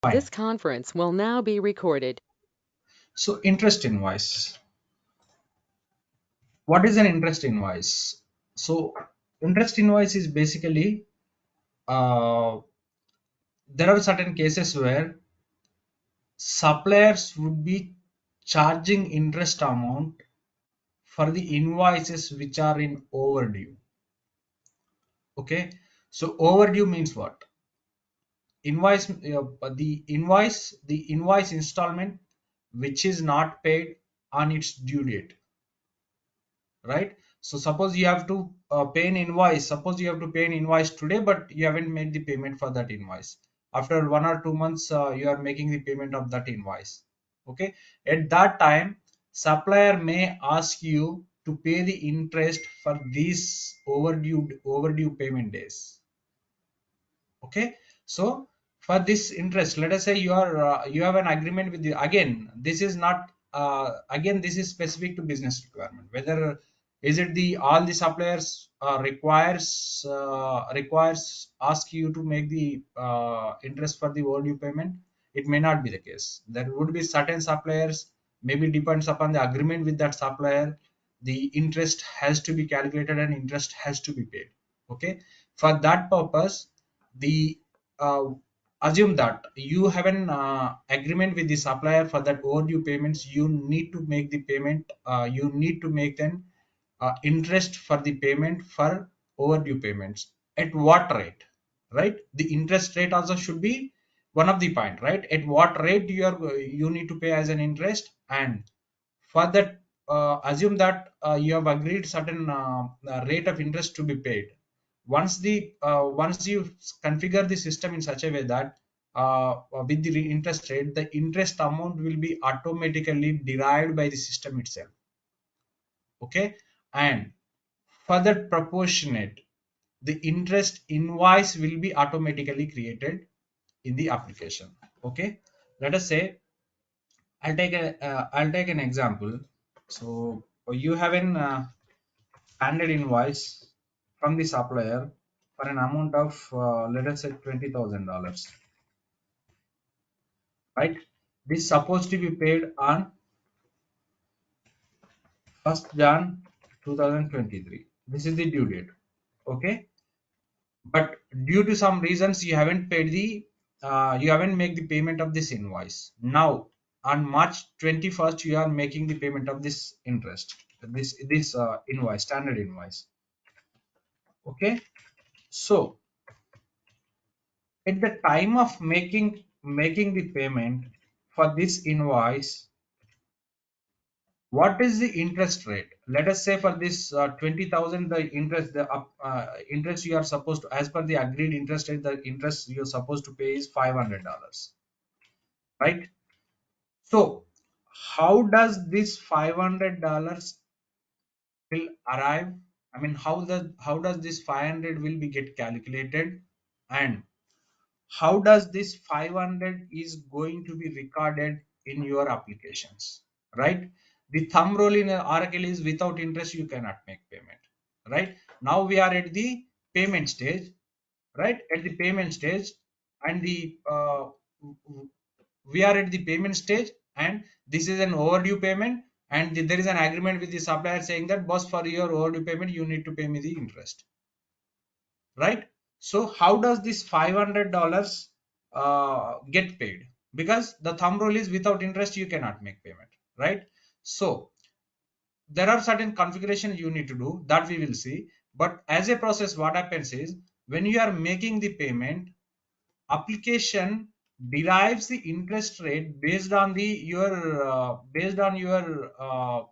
Fine. This conference will now be recorded. So interest invoice. What is an interest invoice? So interest invoice is basically uh, there are certain cases where suppliers would be charging interest amount for the invoices which are in overdue. Okay, so overdue means what? Invoice, the invoice installment which is not paid on its due date, right? So suppose you have to pay an invoice. Suppose you have to pay an invoice today, but you haven't made the payment for that invoice. After 1 or 2 months, you are making the payment of that invoice. Okay, at that time, supplier may ask you to pay the interest for these overdue payment days. Okay, so for this interest, let us say you have an agreement with the, again this is not again this is specific to business requirement, whether is it the all the suppliers requires ask you to make the interest for the overdue payment. It may not be the case. There would be certain suppliers, maybe depends upon the agreement with that supplier, the interest has to be calculated and interest has to be paid. Okay, for that purpose, the uh, assume that you have an agreement with the supplier for that overdue payments. You need to make the payment, you need to make then interest for the payment for overdue payments. At what rate? Right, the interest rate also should be one of the point, right? At what rate you need to pay as an interest. And for that, assume that you have agreed certain rate of interest to be paid. Once you configure the system in such a way that with the interest rate, the interest amount will be automatically derived by the system itself. Okay, and further proportionate, the interest invoice will be automatically created in the application. Okay, let us say I'll take an example. So you have an standard invoice from the supplier for an amount of let us say $20,000, right? This is supposed to be paid on 1st Jan 2023. This is the due date. Okay, but due to some reasons you haven't paid the you haven't made the payment of this invoice. Now on March 21st you are making the payment of this interest, this invoice, standard invoice. Okay, so at the time of making the payment for this invoice, what is the interest rate? Let us say for this 20,000, the interest, interest you are supposed to, as per the agreed interest rate, the interest you're supposed to pay is $500, right? So how does this $500 will arrive? I mean, how does this 500 will be get calculated, and how does this 500 is going to be recorded in your applications, right? The thumb rule in Oracle is without interest you cannot make payment, right? Now we are at the payment stage, right? At the payment stage, and the we are at the payment stage, and this is an overdue payment, and there is an agreement with the supplier saying that boss, for your overdue payment you need to pay me the interest, right? So how does this $500 get paid? Because the thumb rule is without interest you cannot make payment, right? So there are certain configurations you need to do that we will see. But as a process, what happens is when you are making the payment, application derives the interest rate based on the your based on your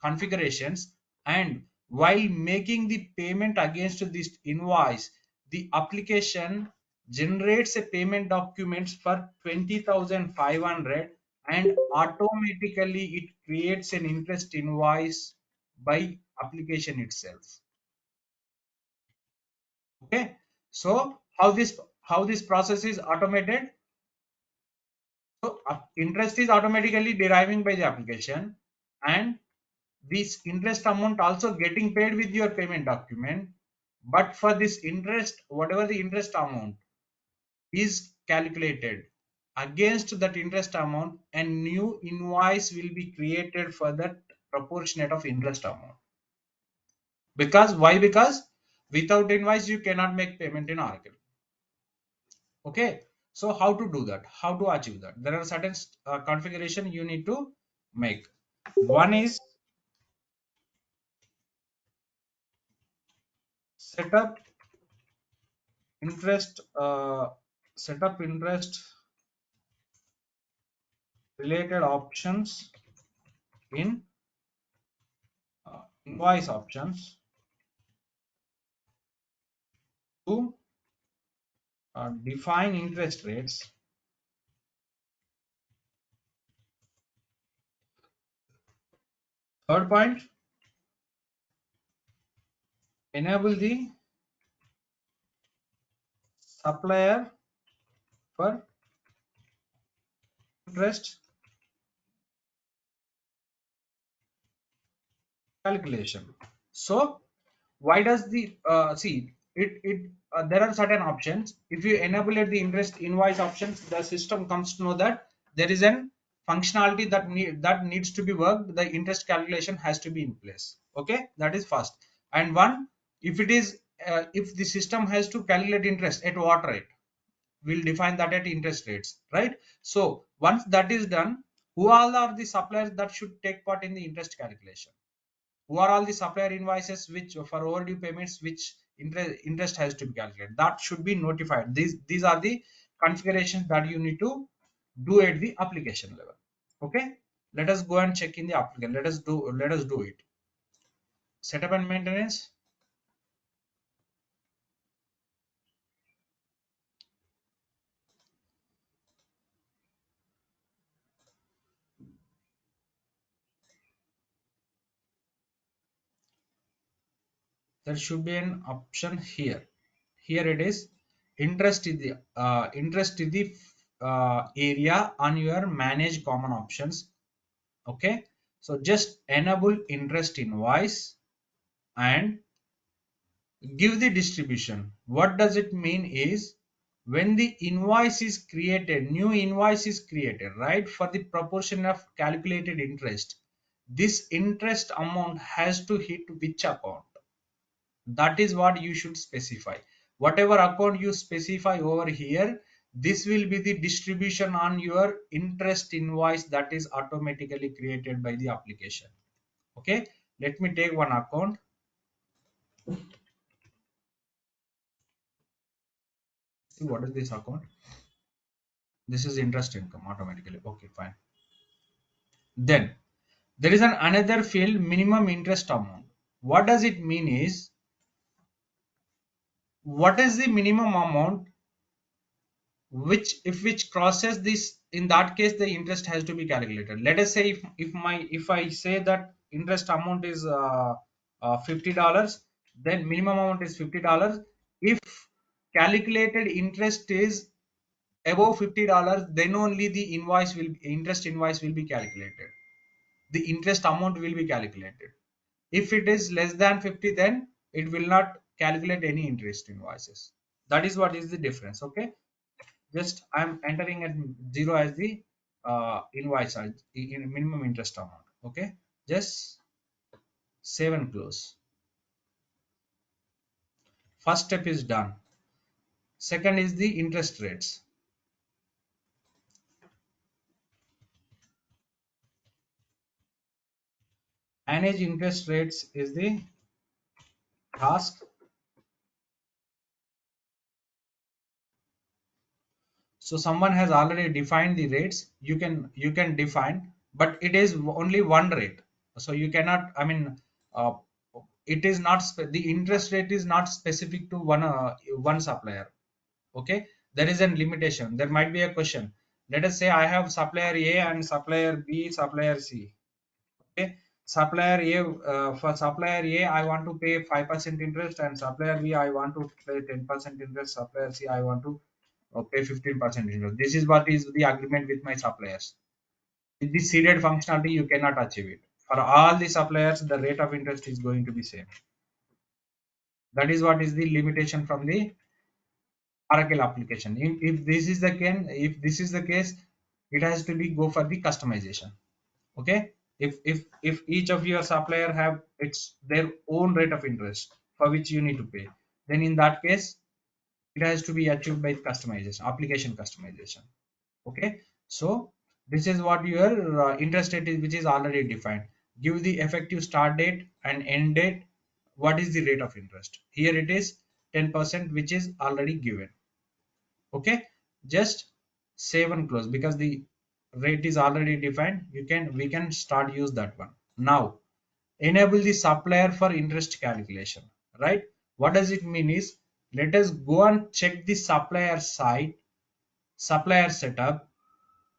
configurations. And while making the payment against this invoice, the application generates a payment documents for 20,500, and automatically it creates an interest invoice by application itself. Okay, so how this process is automated. So interest is automatically deriving by the application, and this interest amount also getting paid with your payment document. But for this interest, whatever the interest amount is calculated against that interest amount, a new invoice will be created for that proportionate of interest amount. Because why? Because without invoice you cannot make payment in Oracle. Okay, so how to do that? How to achieve that? There are certain configuration you need to make. One is set up interest related options in invoice options to define interest rates. Third point, enable the supplier for interest calculation. So why does the see it there are certain options. If you enable the interest invoice options, the system comes to know that there is an functionality that needs to be worked. The interest calculation has to be in place. Okay, that is first. And one, if it is if the system has to calculate interest at what rate, we'll define that at interest rates, right? So once that is done, who all are the suppliers that should take part in the interest calculation? Who are all the supplier invoices which for overdue payments which interest has to be calculated? That should be notified. These are the configurations that you need to do at the application level. Okay, let us go and check in the application. Let us do it. Setup and maintenance. There should be an option here. Here it is. Interest is the area on your manage common options. Okay, so just enable interest invoice and give the distribution. What does it mean is, when the invoice is created, new invoice is created, right, for the proportion of calculated interest, this interest amount has to hit which account? That is what you should specify. Whatever account you specify over here, this will be the distribution on your interest invoice that is automatically created by the application. Okay, let me take one account. See, what is this account? This is interest income automatically. Okay, fine. Then there is another field, minimum interest amount. What does it mean is, what is the minimum amount which which crosses this, in that case the interest has to be calculated. Let us say if I say that interest amount is $50, then minimum amount is $50. If calculated interest is above $50, then only the interest invoice will be calculated. The interest amount will be calculated. If it is less than 50, then it will not calculate any interest invoices. That is what is the difference. Okay, just I'm entering at 0 as the invoice in minimum interest amount. Okay, just save and close. First step is done. Second is the interest rates. Manage interest rates is the task. So someone has already defined the rates. You can define, but it is only one rate. So you cannot. I mean, uh, it is not the interest rate is not specific to one supplier. Okay, there is a limitation. There might be a question. Let us say I have supplier A and supplier B, supplier C. Okay, supplier A, for supplier A I want to pay 5% interest, and supplier B I want to pay 10% interest. Supplier C I want to pay 15% interest. This is what is the agreement with my suppliers. With the seeded functionality, you cannot achieve it. For all the suppliers, the rate of interest is going to be same. That is what is the limitation from the Oracle application. If this is the case, it has to be go for the customization. Okay. If each of your supplier have its their own rate of interest for which you need to pay, then in that case it has to be achieved by customization, application customization. Okay. So this is what your interest rate is, which is already defined. Give the effective start date and end date. What is the rate of interest? Here it is 10%, which is already given. Okay, just save and close because the rate is already defined. We can start use that one. Now enable the supplier for interest calculation, right? What does it mean is, let us go and check the supplier side, supplier setup.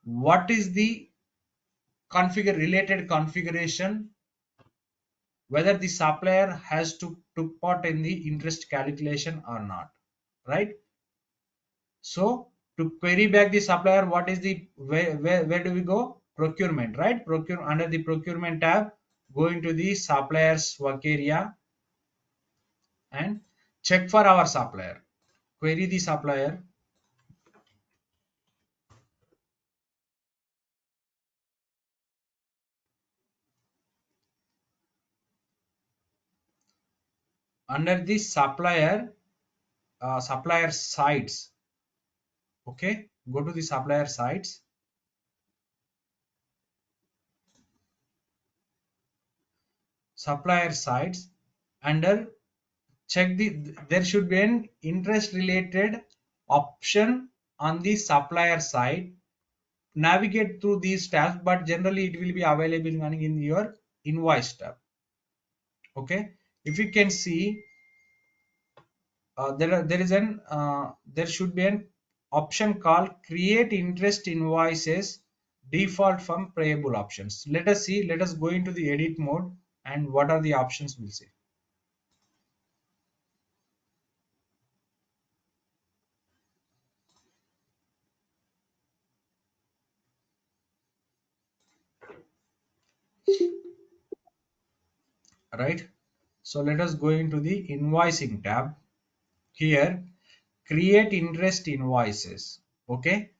What is the related configuration, whether the supplier has to took part in the interest calculation or not, right? So to query back the supplier, what is the where do we go? Procurement, right? Procure under the procurement tab, go into the suppliers work area and check for our supplier. Query the supplier. Under the supplier sites. Okay, go to the supplier sites. Supplier sites under check there should be an interest related option on the supplier side. Navigate through these tabs, but generally it will be available in your invoice tab. Okay, if you can see, there should be an option called create interest invoices default from payable options. Let us see, let us go into the edit mode and what are the options we'll see. Right, so let us go into the invoicing tab. Here create interest invoices. Okay,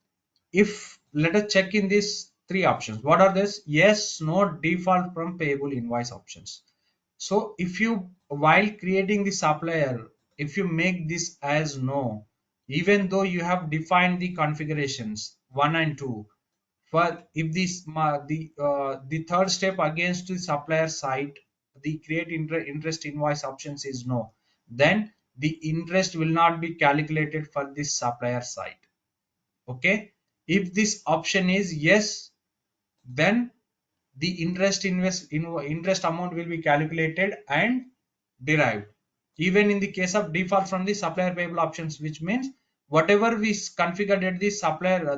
if let us check in these three options, what are this? Yes, no, default from payable invoice options. So if you, while creating the supplier, if you make this as no, even though you have defined the configurations 1 and 2, for if this the third step against the supplier side, the create interest invoice options is no, then the interest will not be calculated for this supplier side. Okay, if this option is yes, then the interest amount will be calculated and derived, even in the case of default from the supplier payable options, which means whatever we configured at the supplier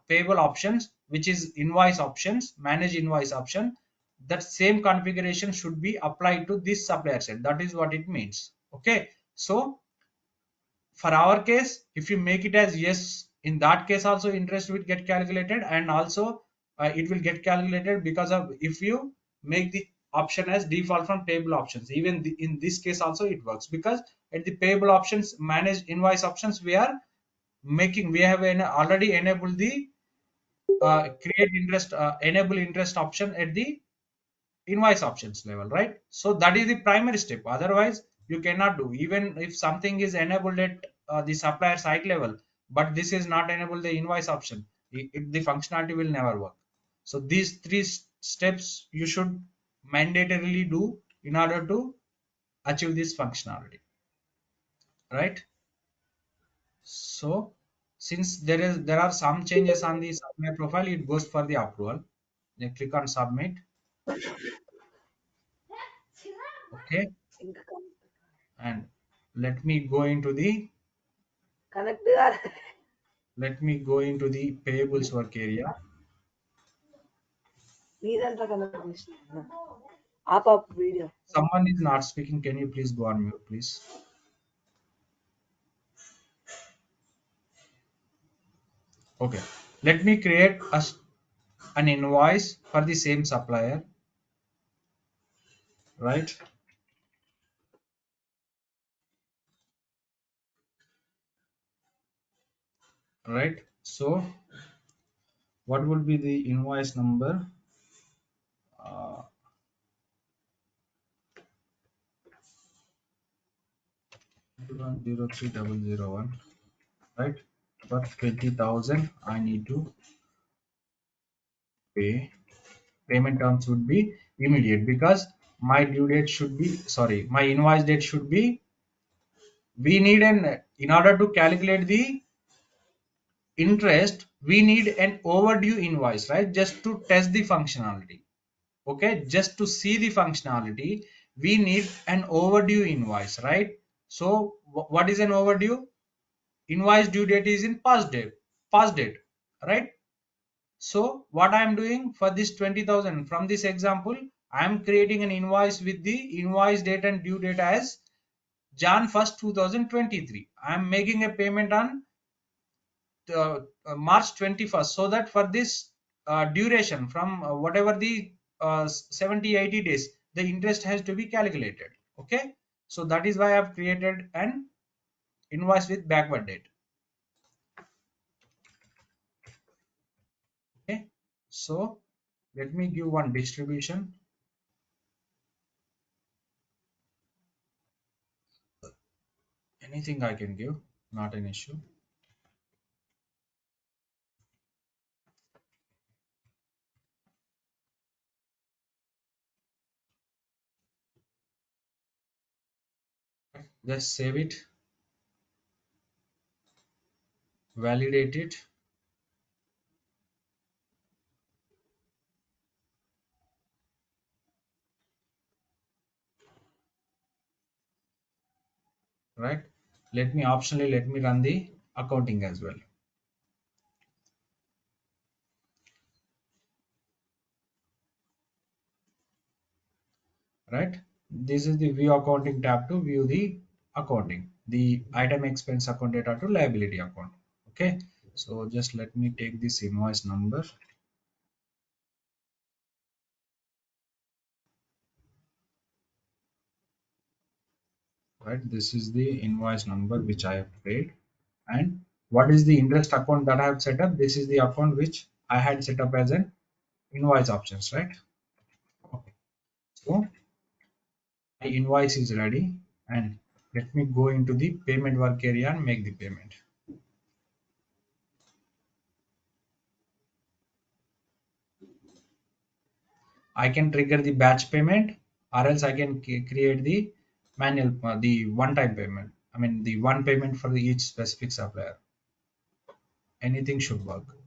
payable options, which is invoice options, manage invoice option, that same configuration should be applied to this supplier side. That is what it means. Okay, so for our case, if you make it as yes, in that case also interest will get calculated, and also it will get calculated because of if you make the option as default from payable options. Even in this case also it works, because at the payable options manage invoice options, we have already enabled the create interest enable interest option at the invoice options level, right? So that is the primary step. Otherwise you cannot do, even if something is enabled at the supplier site level, but this is not enabled the invoice option, the functionality will never work. So these three steps you should mandatorily do in order to achieve this functionality, right? So since there are some changes on the supplier profile, it goes for the approval. Then click on submit. Okay, and let me go into the Connect. let me go into the payables work area. నీదంతా connect చేసిన app video Someone is not speaking. Can you please go on mute, please? Okay. Let me create an invoice for the same supplier, right? right? So what would be the invoice number? uh, 0303001, right? For 20,000 I need to pay. Payment terms would be immediate because my due date should be, sorry, my invoice date should be, we need an, in order to calculate the interest, we need an overdue invoice, right? Just to test the functionality. Okay, just to see the functionality, we need an overdue invoice, right? So what is an overdue? Invoice due date is in past date, right? So what I am doing for this 20,000 from this example, I am creating an invoice with the invoice date and due date as Jan 1st 2023. I am making a payment on March 21st, so that for this duration from whatever the 70-80 days, the interest has to be calculated. Okay, so that is why I have created an invoice with backward date. Okay, so let me give one distribution. Anything I can give, not an issue. Just save it, validate it, right? Let me optionally, let me run the accounting as well, right? This is the view accounting tab to view the accounting, the item expense account data to liability account. Okay, so just let me take this invoice number, right? This is the invoice number which I have paid. And what is the interest account that I have set up? This is the account which I had set up as an invoice options, right? Okay, so my invoice is ready, and let me go into the payment work area and make the payment. I can trigger the batch payment, or else I can create the manual, the one-time payment. I mean, the one payment for each specific supplier. Anything should work.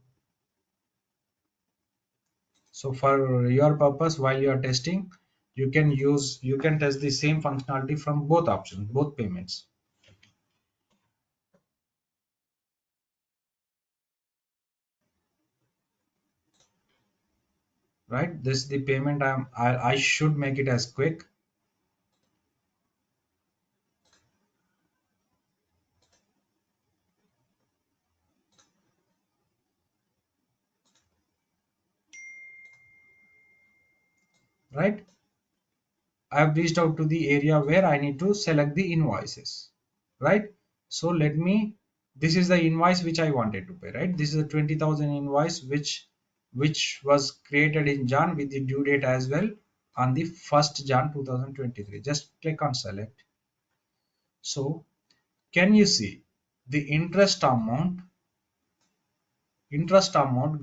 So for your purpose, while you are testing, you can test the same functionality from both options, both payments. Right? This is the payment I should make it as quick. Right? I've reached out to the area where I need to select the invoices, right? So let me, this is the invoice which I wanted to pay, right? This is a 20,000 invoice which was created in Jan with the due date as well on the 1st Jan 2023. Just click on select. So can you see the interest amount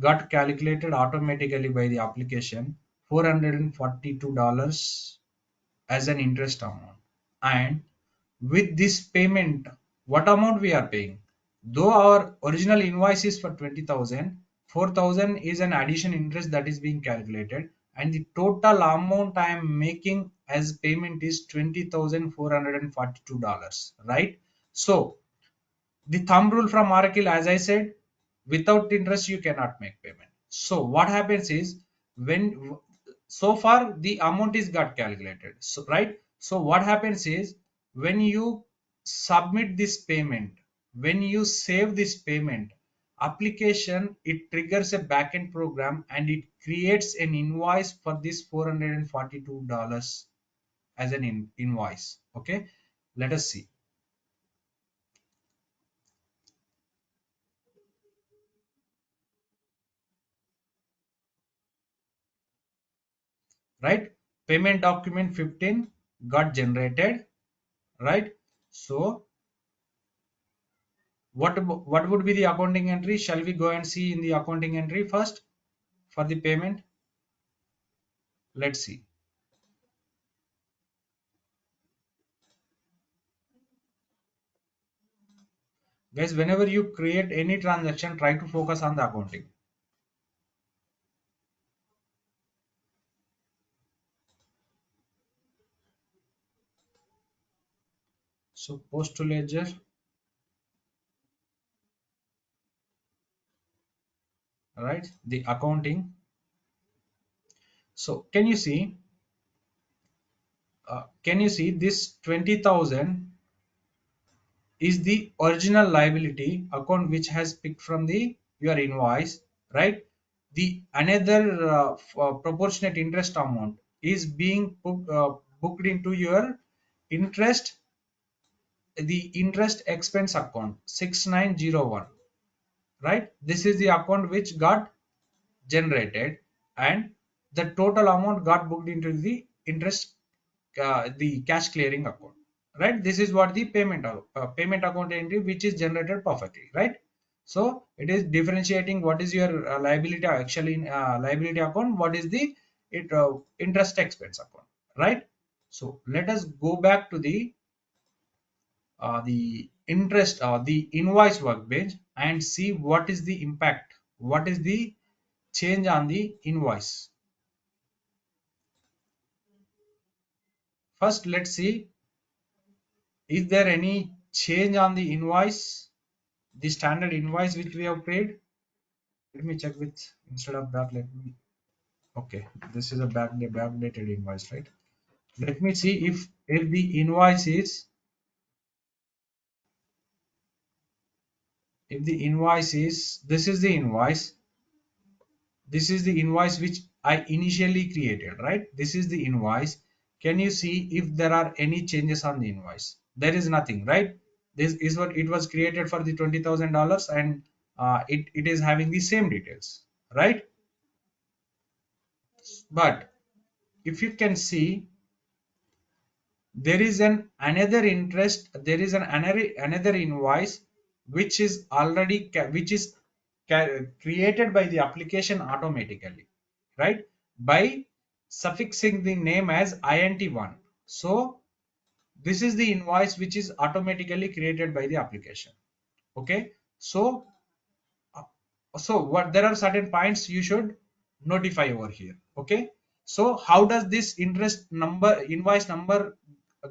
got calculated automatically by the application, $442 as an interest amount. And with this payment, what amount we are paying? Though our original invoice is for 20,000, 4,000 is an addition interest that is being calculated, and the total amount I am making as payment is $20,442, right? So the thumb rule from Oracle, as I said, without interest you cannot make payment. So what happens is, when so far the amount is got calculated, so right. So what happens is, when you submit this payment, when you save this payment, application, it triggers a backend program and it creates an invoice for this $442 as an invoice. Okay, let us see. right? Payment document 15 got generated, right? So what would be the accounting entry? Shall we go and see in the accounting entry first for the payment? Let's see. Guys, whenever you create any transaction, try to focus on the accounting. So post to ledger, right? The accounting. So can you see this 20,000 is the original liability account which has picked from the your invoice, right? The another proportionate interest amount is being booked into your interest, the interest expense account 6901, right? This is the account which got generated, and the total amount got booked into the interest, the cash clearing account, right? This is what the payment account entry which is generated perfectly, right? So it is differentiating what is your liability actually liability account, what is the interest expense account, right? So let us go back to the interest the invoice workbench and see what is the impact, what is the change on the invoice. First, let's see, is there any change on the invoice, the standard invoice which we have paid? Let me check with, instead of that, let me, okay, this is a backdated invoice, right? Let me see if the invoice is, if the invoice is, this is the invoice, this is the invoice which I initially created, right? This is the invoice. Can you see if there are any changes on the invoice? There is nothing, right? This is what it was created for the $20,000, and it is having the same details, right? But if you can see, there is an another interest, there is an another invoice which is already which is created by the application automatically, right? By suffixing the name as int1. So this is the invoice which is automatically created by the application. Okay, so uh, so what, there are certain points you should notify over here. Okay, so how does this interest number, invoice number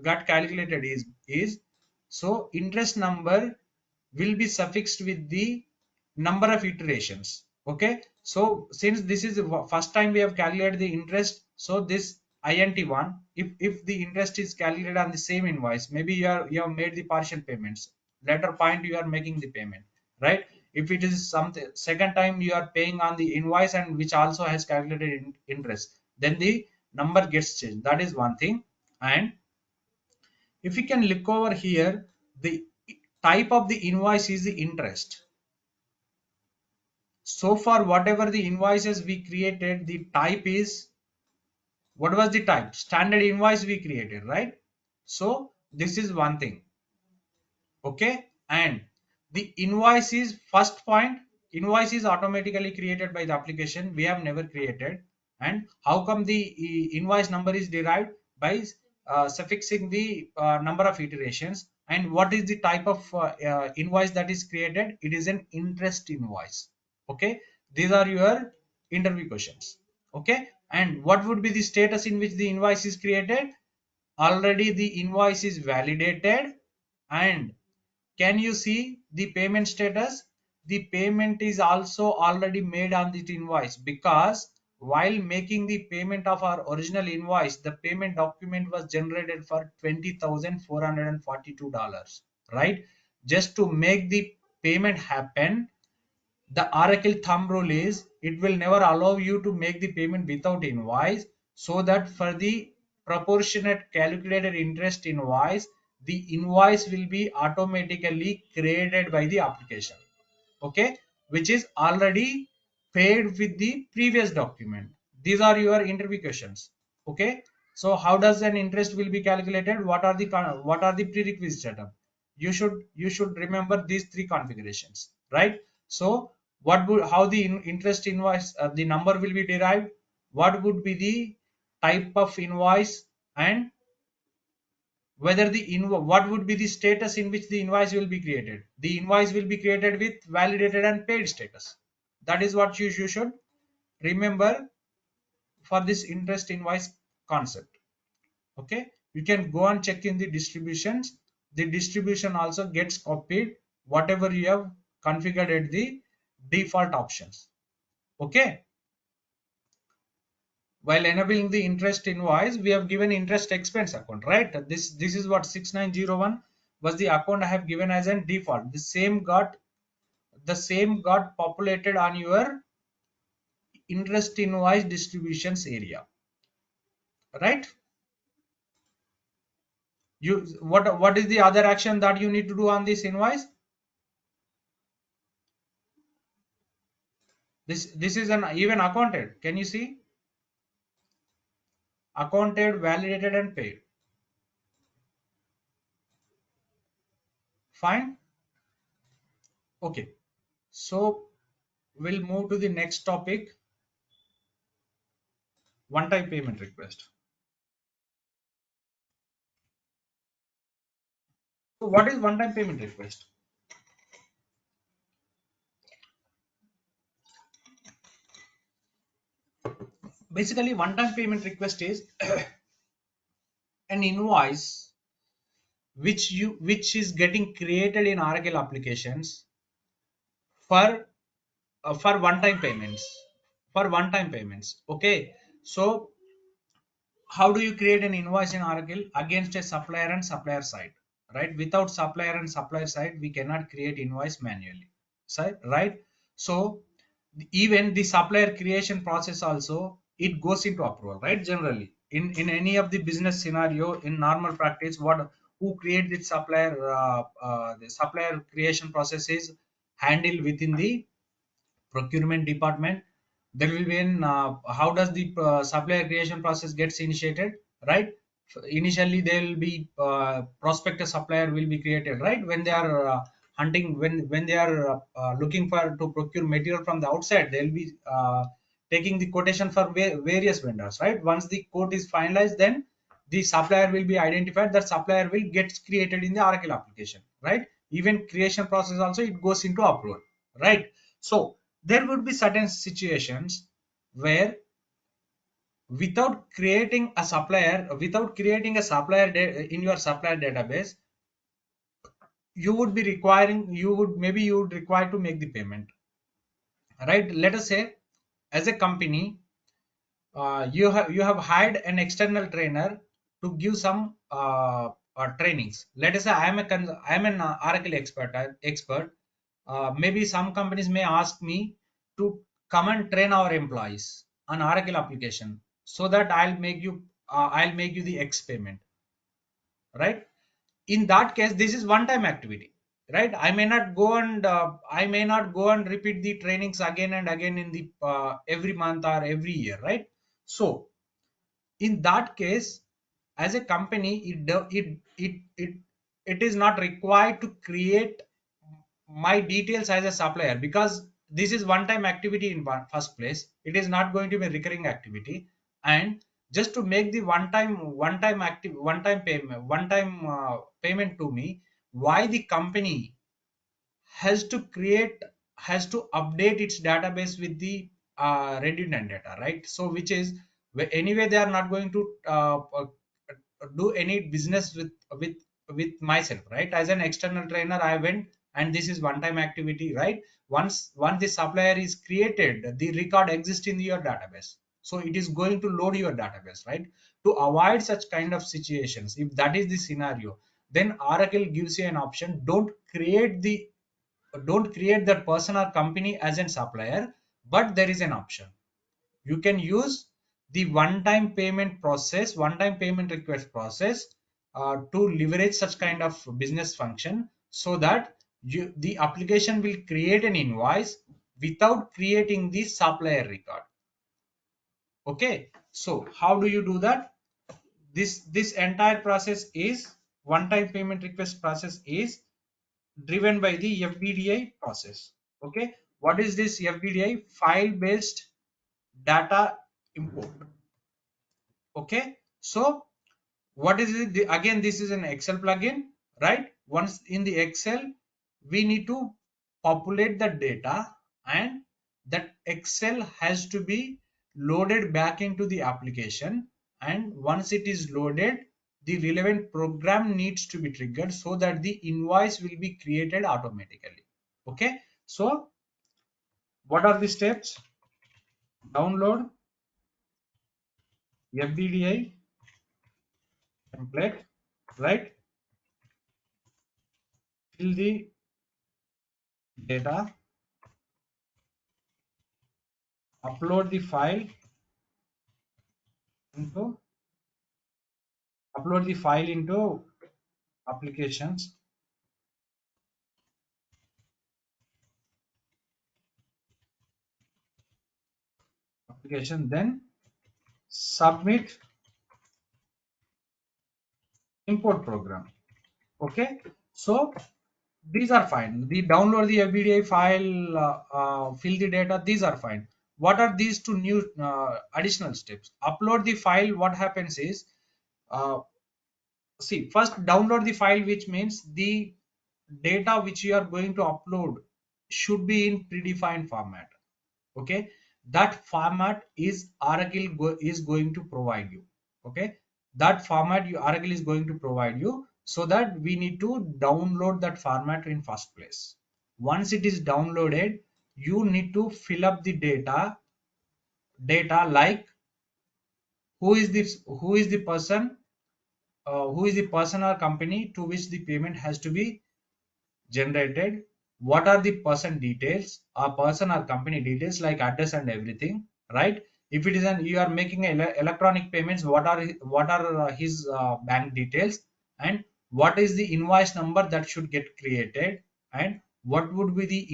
got calculated is so interest number will be suffixed with the number of iterations. Okay, so since this is the first time we have calculated the interest, so this int1, if the interest is calculated on the same invoice, maybe you have made the partial payments, later point you are making the payment, right? If it is something second time you are paying on the invoice and which also has calculated interest, then the number gets changed. That is one thing. And if you can look over here, the type of the invoice is the interest. So far whatever the invoices we created, the type is, what was the type? Standard invoice we created, right? So this is one thing. Okay, and the invoice is first point, invoice is automatically created by the application, we have never created. And how come the invoice number is derived? By suffixing the number of iterations. And what is the type of invoice that is created? It is an interest invoice. Okay, these are your interview questions. Okay, and what would be the status in which the invoice is created? Already the invoice is validated. And can you see the payment status? The payment is also already made on the invoice, because while making the payment of our original invoice, the payment document was generated for $20,442, right? Just to make the payment happen, the Oracle thumb rule is it will never allow you to make the payment without invoice, so that for the proportionate calculated interest invoice, the invoice will be automatically created by the application. Okay, which is already paid with the previous document. These are your interview questions. Okay, so how does an interest will be calculated? What are the prerequisite setup? You should remember these three configurations, right? So what would how the interest invoice the number will be derived? What would be the type of invoice, and whether what would be the status in which the invoice will be created? The invoice will be created with validated and paid status. That is what you should remember for this interest invoice concept. Okay, you can go and check in the distributions. The distribution also gets copied whatever you have configured at the default options. Okay, while enabling the interest invoice, we have given interest expense account, right? This is what 6901 was the account I have given as a default. The same got populated on your interest invoice distributions area, right? You what is the other action that you need to do on this invoice? This is an even accounted. Can you see? Accounted, validated, and paid. Fine. Okay. So we'll move to the next topic, one-time payment request. So what is one-time payment request? Basically, one-time payment request is an invoice which is getting created in Oracle applications for for one-time payments. For one-time payments. Okay. So how do you create an invoice in Oracle against a supplier and supplier side, right? Without supplier and supplier side, we cannot create invoice manually, right? So even the supplier creation process also, it goes into approval, right? Generally, in any of the business scenario, in normal practice, what who create the supplier creation process is handled within the procurement department. There will be an how does the supplier creation process gets initiated, right? Initially there will be prospective supplier will be created, right? When they are hunting, when they are looking for to procure material from the outside, they'll be taking the quotation for various vendors, right? Once the quote is finalized, then the supplier will be identified. That supplier will get created in the Oracle application, right? Even creation process also, it goes into approval, right? So there would be certain situations where without creating a supplier in your supplier database, you would require to make the payment, right? Let us say, as a company, you have hired an external trainer to give some trainings. Let us say I'm an Oracle expert. Maybe some companies may ask me to come and train our employees on Oracle application, so that I'll make you the X payment, right? In that case, this is one time activity, right? I may not go and repeat the trainings again and again in the every month or every year, right? So in that case, as a company, it is not required to create my details as a supplier, because this is one time activity in first place. It is not going to be a recurring activity. And just to make the one time payment to me, why the company has to create has to update its database with the redundant data, right? So which is, anyway they are not going to do any business with myself, right? As an external trainer, I went, and this is one time activity, right? Once the supplier is created, the record exists in your database, so it is going to load your database, right? To avoid such kind of situations, if that is the scenario, then Oracle gives you an option: don't create that person or company as a supplier, but there is an option. You can use the one-time payment request process to leverage such kind of business function, so that the application will create an invoice without creating the supplier record. Okay, so how do you do that? This entire process is one-time payment request process is driven by the FBDI process. Okay, what is this FBDI? File-based data import. Okay, so what is it? Again, this is an Excel plugin, right? Once in the Excel, we need to populate the data, and that Excel has to be loaded back into the application. And once it is loaded, the relevant program needs to be triggered so that the invoice will be created automatically. Okay, so what are the steps? Download FBDI template, right? Fill the data, upload the file into applications, then submit import program. Okay, so these are fine. The download the FBDI file, fill the data, these are fine. What are these two new additional steps? Upload the file. What happens is, uh, see, first download the file, which means the data which you are going to upload should be in predefined format. Okay, that format is is going to provide you. Okay, that format Oracle is going to provide you, so that we need to download that format in first place. Once it is downloaded, you need to fill up the data like who is the person, who is the person or company to which the payment has to be generated, what are the person details, a person or company details like address and everything, right? If it is an you are making electronic payments, what are his bank details, and what is the invoice number that should get created, and what would be the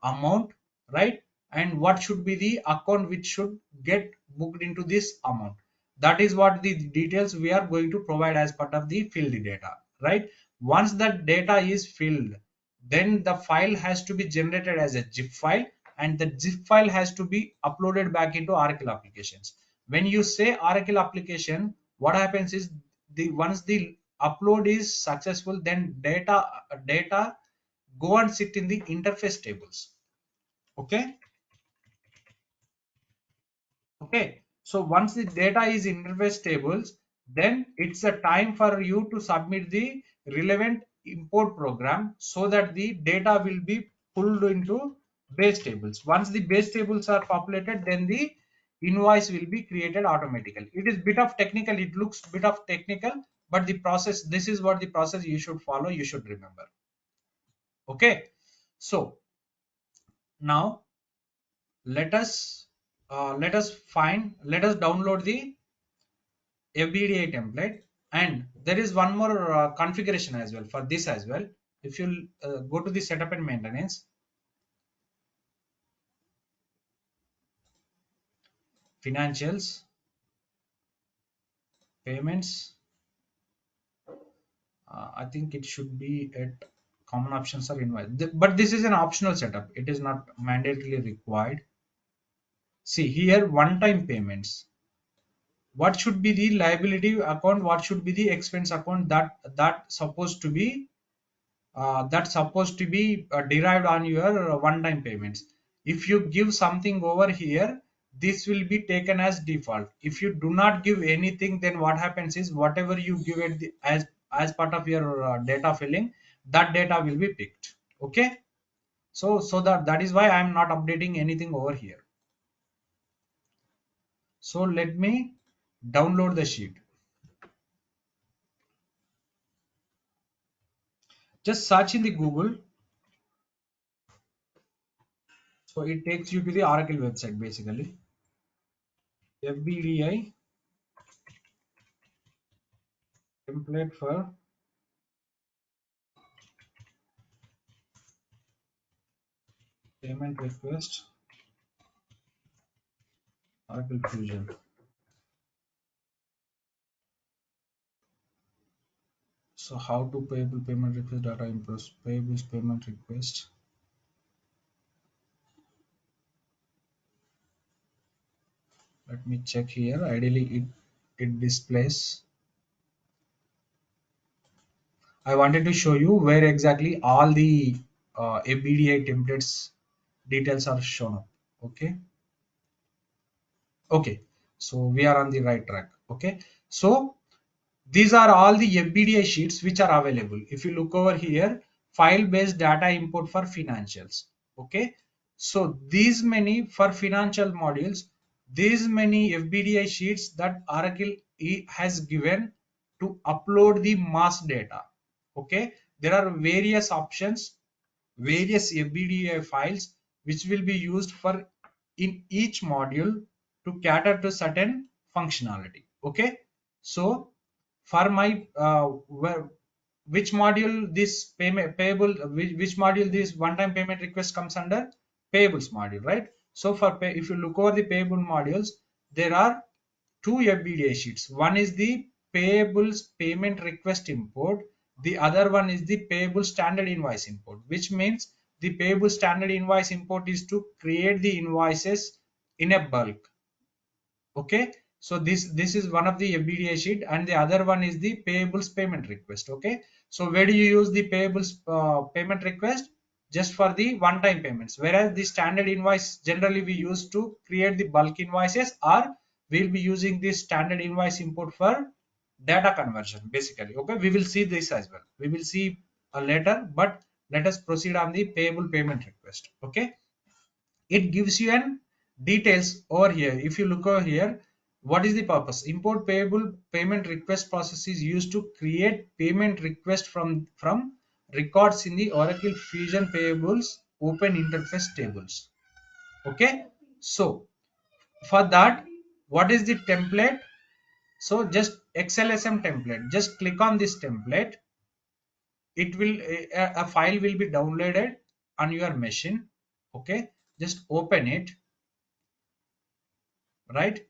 amount, right? And what should be the account which should get booked into this amount. That is what the details we are going to provide as part of the fill the data, right? Once that data is filled, then the file has to be generated as a zip file, and the zip file has to be uploaded back into Oracle applications. When you say Oracle application, what happens is, the once the upload is successful, then data go and sit in the interface tables. Okay, okay, so once the data is in interface tables, then it's a time for you to submit the relevant import program so that the data will be pulled into base tables. Once the base tables are populated, then the invoice will be created automatically. It is bit of technical, it looks bit of technical, but the process, this is what the process you should follow, you should remember. Okay, so now let us let us download the FBDA template, and there is one more configuration as well for this as well. If you go to the setup and maintenance, financials, payments, I think it should be at common options or invoice. But this is an optional setup, it is not mandatorily required. See here, one time payments, what should be the liability account, what should be the expense account, that supposed to be that's supposed to be derived on your one-time payments. If you give something over here, this will be taken as default. If you do not give anything, then what happens is, whatever you give it as part of your data filling, that data will be picked. Okay, so that is why I am not updating anything over here. So let me download the sheet. Just search in the Google, so it takes you to the Oracle website basically. FBDI template for payment request Oracle Fusion. So how to payable payment request data improves payables payment request. Let me check here. Ideally, it displays. I wanted to show you where exactly all the ABDI templates details are shown up. Okay. Okay. So we are on the right track. Okay. So these are all the FBDI sheets which are available. If you look over here, file-based data import for financials. Okay. So these many for financial modules, these many FBDI sheets that Oracle has given to upload the mass data. Okay. There are various options, various FBDI files which will be used for in each module to cater to certain functionality. Okay. So for my which module this payment payable which module this one-time payment request comes under, payables module, right? So for if you look over the payable modules, there are two FBDA sheets. One is the payables payment request import, the other one is the payable standard invoice import, which means the payable standard invoice import is to create the invoices in a bulk. Okay, so this is one of the FBDA sheet, and the other one is the payables payment request. Okay, so where do you use the payables payment request? Just for the one-time payments, whereas the standard invoice generally we use to create the bulk invoices, or we'll be using this standard invoice import for data conversion basically. Okay, we will see this as well, we will see later, but let us proceed on the payable payment request. Okay, it gives you an details over here. If you look over here, what is the purpose? Import payable payment request process is used to create payment request from records in the Oracle Fusion Payables open interface tables. Okay, so for that, what is the template? So just XLSM template, just click on this template. It will a file will be downloaded on your machine. Okay, just open it, right?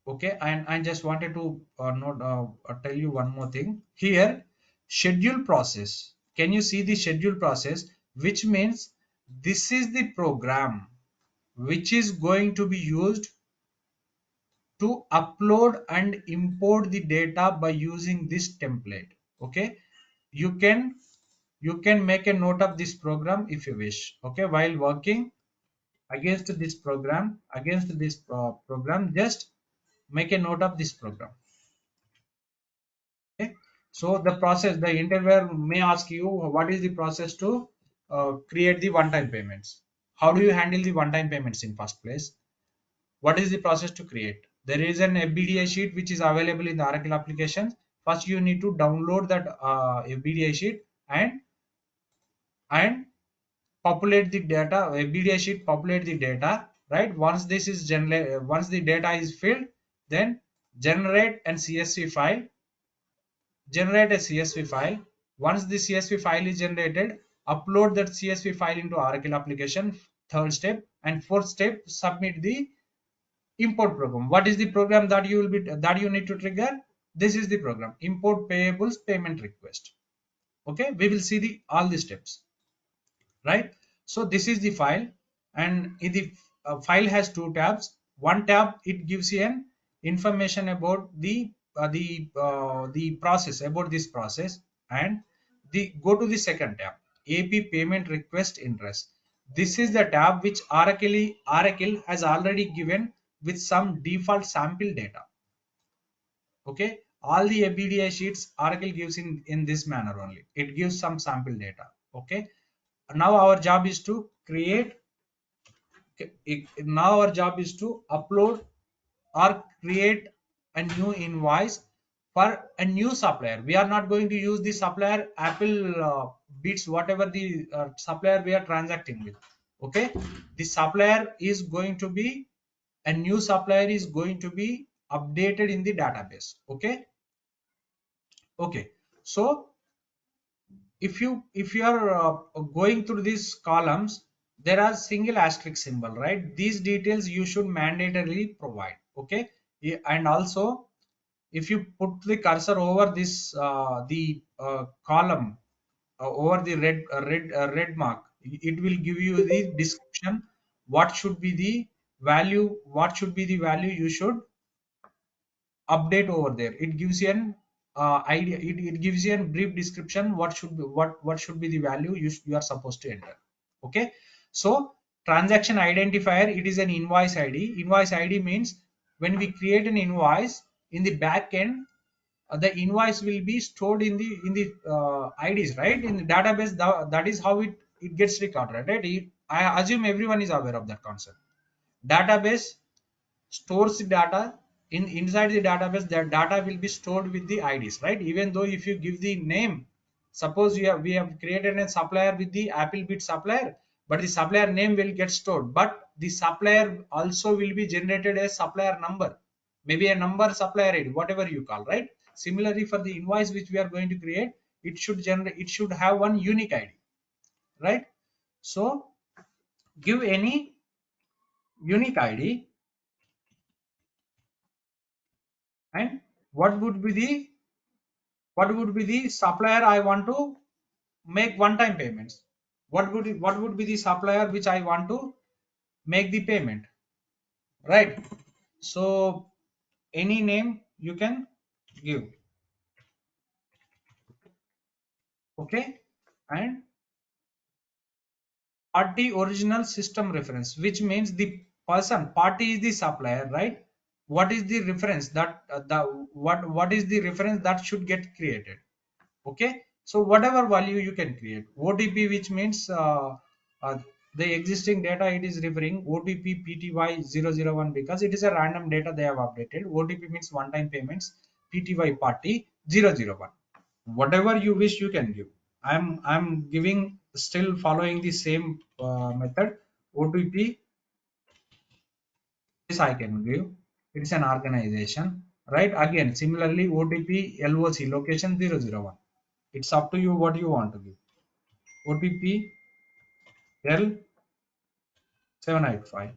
Okay, and I just wanted to note tell you one more thing here. Schedule process, can you see the schedule process, which means this is the program which is going to be used to upload and import the data by using this template. Okay, you can make a note of this program if you wish. Okay, while working against this program, program, just make a note of this program. Okay, so the process, the interviewer may ask you what is the process to create the one-time payments. How do you handle the one-time payments in first place? What is the process to create? There is an FBDI sheet which is available in the Oracle applications. First you need to download that FBDI sheet and populate the data. FBDI sheet populate the data, right? Once this is once the data is filled, then generate an CSV file, generate a CSV file. Once the CSV file is generated, upload that CSV file into Oracle application, third step, and fourth step, submit the import program. What is the program that you need to trigger? This is the program, import payables payment request. Okay, we will see the all the steps, right? So this is the file, and in the file has two tabs. One tab, it gives you an information about the process, about this process, and the go to the second tab, AP payment request interest. This is the tab which Oracle has already given with some default sample data. Okay, all the ABDI sheets Oracle gives in this manner only. It gives some sample data. Okay, now our job is to create, now our job is to upload or create a new invoice for a new supplier. We are not going to use the supplier Apple Beats, whatever the supplier we are transacting with. Okay, the supplier is going to be, a new supplier is going to be updated in the database. Okay, okay, so if you are going through these columns, there are single asterisk symbol, right? These details you should mandatorily provide. Okay. And also, if you put the cursor over this the column over the red mark, it will give you the description what should be the value, what should be the value you should update over there. It gives you an idea, it gives you a brief description what should be what should be the value you are supposed to enter. Okay. So transaction identifier, it is an invoice id. Invoice id means when we create an invoice in the back end, the invoice will be stored in the ids, right, in the database. That is how it gets recorded, right? I assume everyone is aware of that concept. Database stores the data inside the database. That data will be stored with the ids, right? Even though if you give the name, suppose we have created a supplier with the Applebit supplier, but the supplier name will get stored, but the supplier also will be generated as supplier number, maybe a number supplier id, whatever you call, right? Similarly, for the invoice which we are going to create, it should have one unique id, right? So give any unique id, and what would be the supplier I want to make one time payments. What would be the supplier which I want to make the payment, right? So any name you can give. Okay. And party original system reference, which means the party is the supplier, right? What is the reference that the what is the reference that should get created? Okay. So whatever value you can create. OTP, which means uh, the existing data it is referring OTP PTY001, because it is a random data they have updated. OTP means one time payments. PTY party 001, whatever you wish you can give. I'm giving, still following the same method. OTP, this I can give. It's an organization, right? Again, similarly, OTP LOC location 001. It's up to you what you want to give. OTP L785,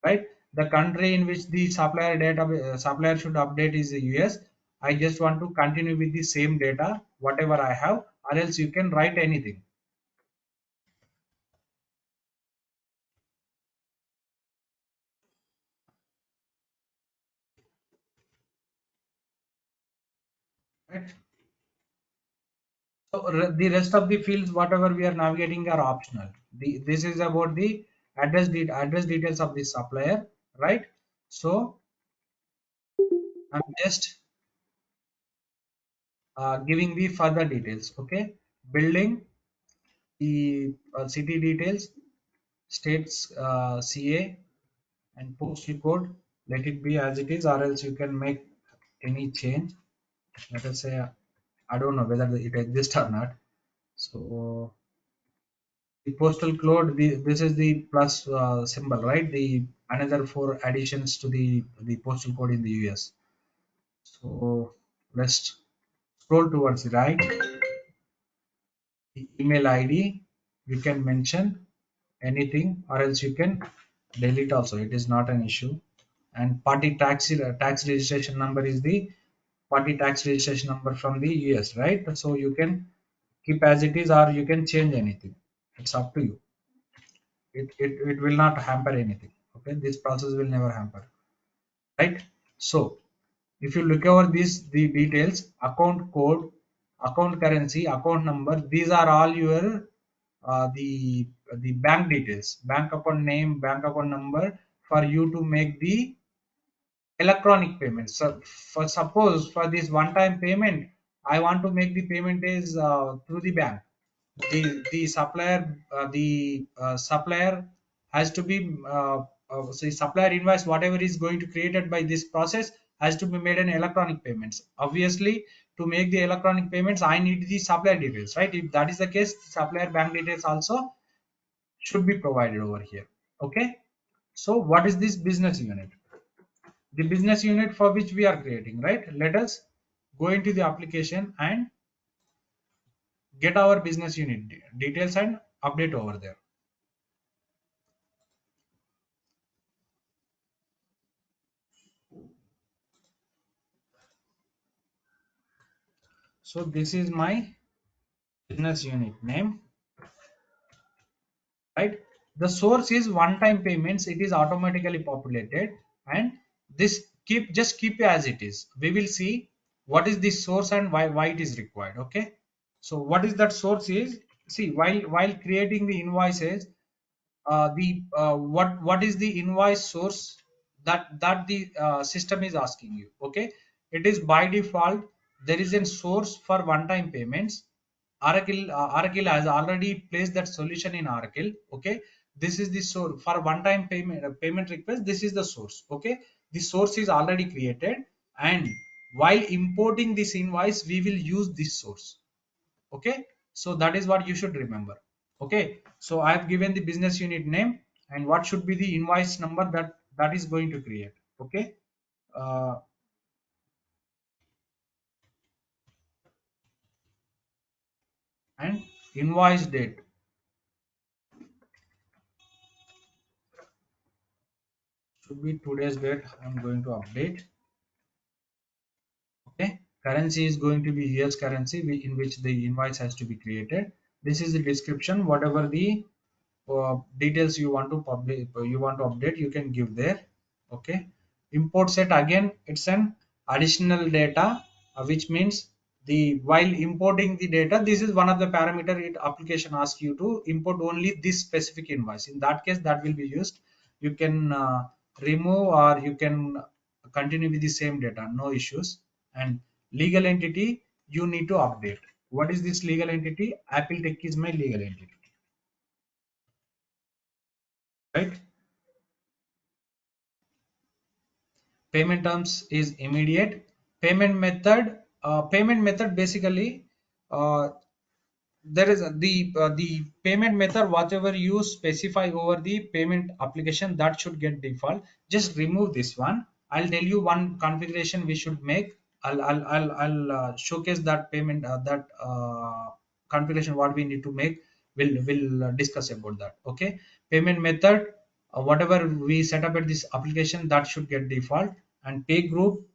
right? The country in which the supplier data supplier should update is the US. I just want to continue with the same data, whatever I have, or else you can write anything. Right? So the rest of the fields, whatever we are navigating, are optional. This is about the address details of the supplier, right? So I'm just giving the further details. Okay, building, the city details, states CA, and postal code. Let it be as it is, or else you can make any change. Let us say I don't know whether it exists or not. So the postal code, this is the plus symbol, right? The another four additions to the postal code in the US. So let's scroll towards the right. The email ID, you can mention anything, or else you can delete also. It is not an issue. And party tax registration number is the party tax registration number from the US, right? So you can keep as it is, or you can change anything. It's up to you. It will not hamper anything. Okay, this process will never hamper, right? So if you look over this, the details, account code, account currency, account number, these are all your the bank details, bank account name, bank account number, for you to make the electronic payment. So for suppose for this one time payment, I want to make the payment is through the bank. The supplier has to be say supplier invoice, whatever is going to created by this process, has to be made an electronic payments. Obviously, to make the electronic payments, I need the supplier details, right? If that is the case, supplier bank details also should be provided over here. Okay. So what is this business unit? The business unit for which we are creating, right? Let us go into the application and get our business unit details and update over there. So this is my business unit name, right? The source is one-time payments. It is automatically populated, and this keep as it is. We will see what is the source and why it is required. Okay. So what is that source is, see, while creating the invoices, the what is the invoice source that the system is asking you. Okay, it is by default there is a source for one time payments. Oracle has already placed that solution in Oracle. Okay, this is the source for one time payment request. This is the source. Okay, the source is already created, and while importing this invoice we will use this source. Okay, so that is what you should remember. Okay, so I have given the business unit name and what should be the invoice number that is going to create. Okay, uh, and invoice date should be today's date. I'm going to update. Okay, currency is going to be US currency in which the invoice has to be created. This is the description. Whatever the details you want to publish, you want to update, you can give there. Okay, import set, again it's an additional data, which means the while importing the data, this is one of the parameter it application asks you to import only this specific invoice. In that case, that will be used. You can remove or you can continue with the same data, no issues. And legal entity, you need to update. What is this legal entity? Apple Tech is my legal entity, right? Payment terms is immediate. Payment method basically, uh, there is the payment method whatever you specify over the payment application, that should get default. Just remove this one. I'll tell you one configuration we should make. I'll showcase that payment that configuration what we need to make. We'll discuss about that. Okay, payment method, whatever we set up at this application, that should get default. And pay group,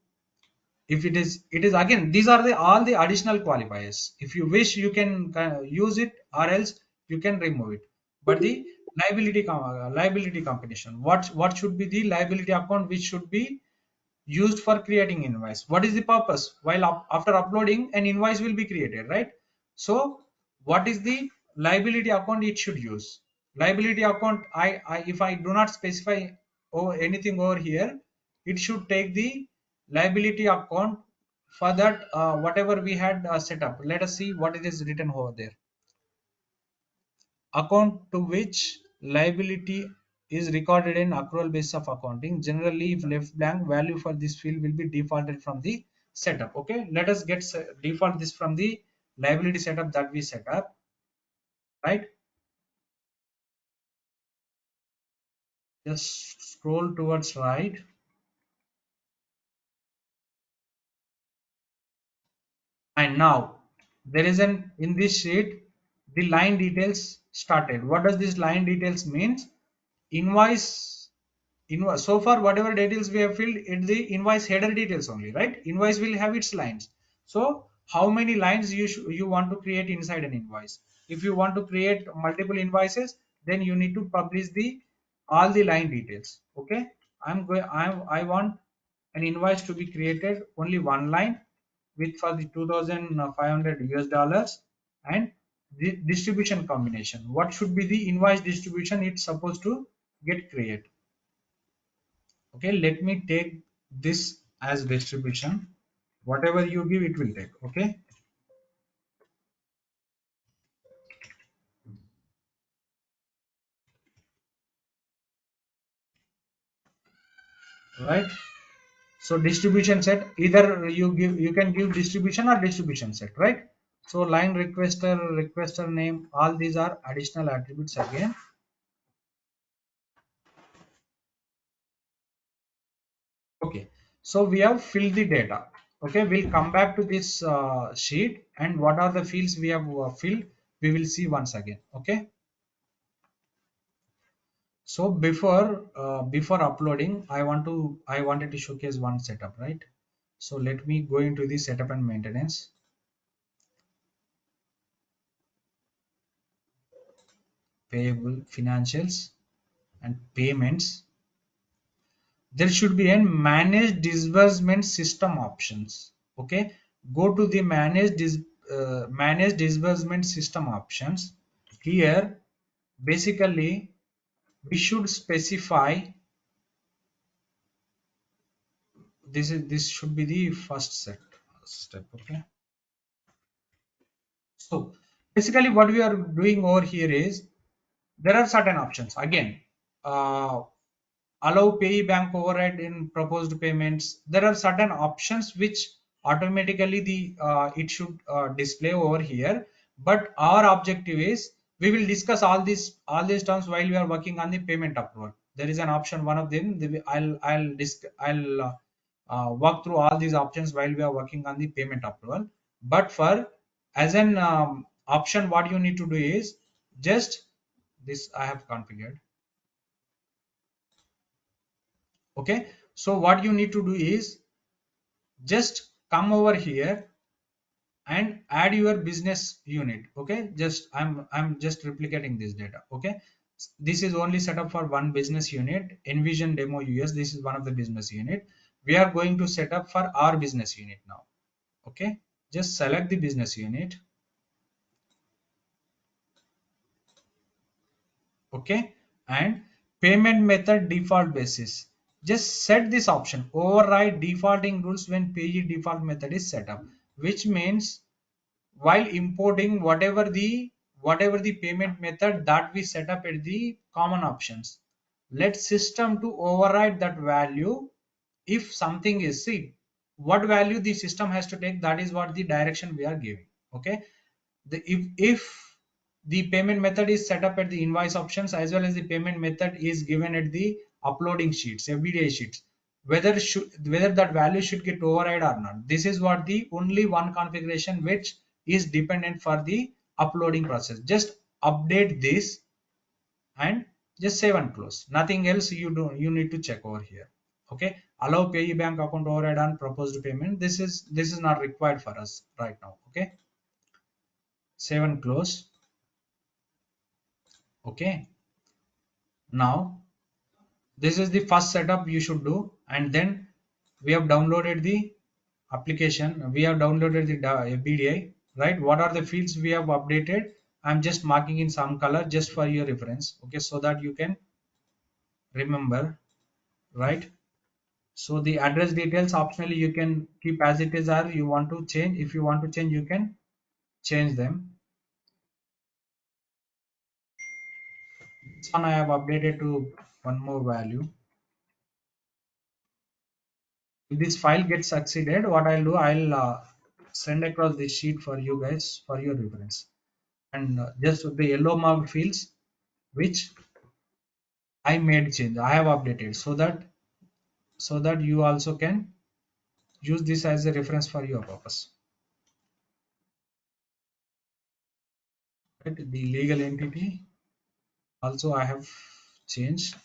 if it is again, these are the all the additional qualifiers. If you wish, you can use it, or else you can remove it. But the liability combination, what should be the liability account which should be used for creating invoice? What is the purpose? While after uploading, an invoice will be created, right? So what is the liability account it should use? Liability account, if I do not specify anything over here, it should take the liability account for that whatever we had set up. Let us see what it is written over there. Account to which liability is recorded in accrual basis of accounting. Generally, if left blank, value for this field will be defaulted from the setup. Okay, let us get default this from the liability setup that we set up, right? Just scroll towards right, and now there is an in this sheet the line details started. What does this line details means? Invoice so far whatever details we have filled, it the invoice header details only, right? Invoice will have its lines. So how many lines you want to create inside an invoice? If you want to create multiple invoices, then you need to publish the all the line details. Okay, I want an invoice to be created only one line with for the 2500 US dollars, and the distribution combination. What should be the invoice distribution it's supposed to get created? Okay, let me take this as distribution. Whatever you give, it will take. Okay, right? So distribution set, either you can give distribution or distribution set, right? So line requester name, all these are additional attributes again. Okay, so we have filled the data. Okay, we'll come back to this sheet, and what are the fields we have filled, we will see once again. Okay, so before uploading, I wanted to showcase one setup, right? So let me go into the setup and maintenance. payable financials and payments, there should be a manage disbursement system options. Okay, go to the manage disbursement system options. Here basically we should specify, this should be the first step. Okay, so basically what we are doing over here is there are certain options again. uh, Allow payee bank override in proposed payments. There are certain options which automatically it should display over here. But our objective is we will discuss all these terms while we are working on the payment approval. There is an option, one of them. I'll walk through all these options while we are working on the payment approval. But for as an option, what you need to do is just this I have configured. Okay, so what you need to do is just come over here and add your business unit. Okay, just I'm just replicating this data. Okay, this is only set up for one business unit, envision demo us. This is one of the business unit we are going to set up for our business unit now. Okay, just select the business unit. Okay, and payment method default basis, just set this option, override defaulting rules when payee default method is set up, which means while importing whatever the payment method that we set up at the common options, let system to override that value if something is, see what value the system has to take, that is what the direction we are giving. Okay, if the payment method is set up at the invoice options as well as the payment method is given at the uploading sheets, FBDA sheets, whether that value should get override or not, this is what the only one configuration which is dependent for the uploading process. Just update this and just save and close. Nothing else you need to check over here. Okay, allow payee bank account override on proposed payment, this is not required for us right now. Okay, save and close. Okay, now this is the first setup you should do, and then we have downloaded the application, we have downloaded the BDI, right? What are the fields we have updated? I'm just marking in some color just for your reference. Okay, so that you can remember, right? So the address details optionally you can keep as it is, or you want to change, if you want to change you can change them. This one I have updated to one more value. If this file gets succeeded, what I'll do, I'll send across this sheet for you guys for your reference, and just the yellow marked fields which I made change, I have updated, so that you also can use this as a reference for your purpose. Right? The legal entity also I have changed,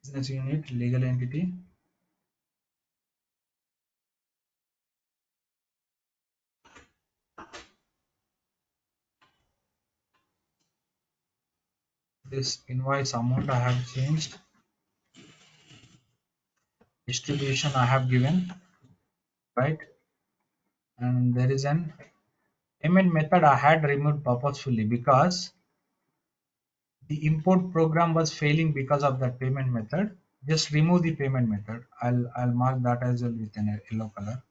business unit legal entity. This invoice amount I have changed, distribution I have given, right? And there is an payment method I had removed purposefully because the import program was failing because of that payment method. Just remove the payment method. I'll mark that as well with an yellow color.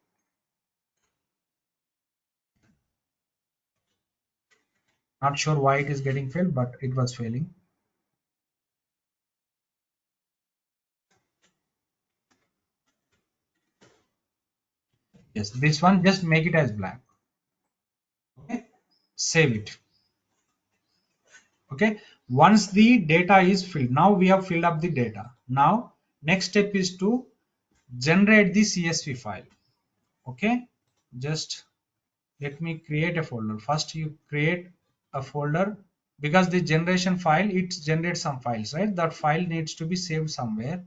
Not sure why it is getting failed, but it was failing. Yes, this one just make it as blank. Okay, save it. Okay, once the data is filled, now we have filled up the data. Now next step is to generate the CSV file. Okay, just let me create a folder. First you create a folder, because the generation file, it generates some files, right? That file needs to be saved somewhere,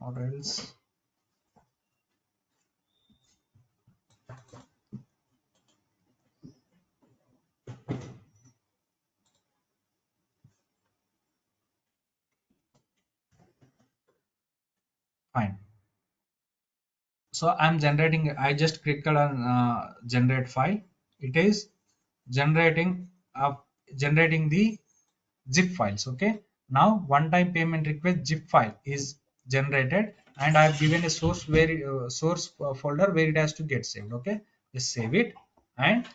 or else Fine. So I'm generating, I just clicked on generate file. It is generating generating the zip files. Okay, now one time payment request zip file is generated, and I've given a source source folder where it has to get saved. Okay, just save it, and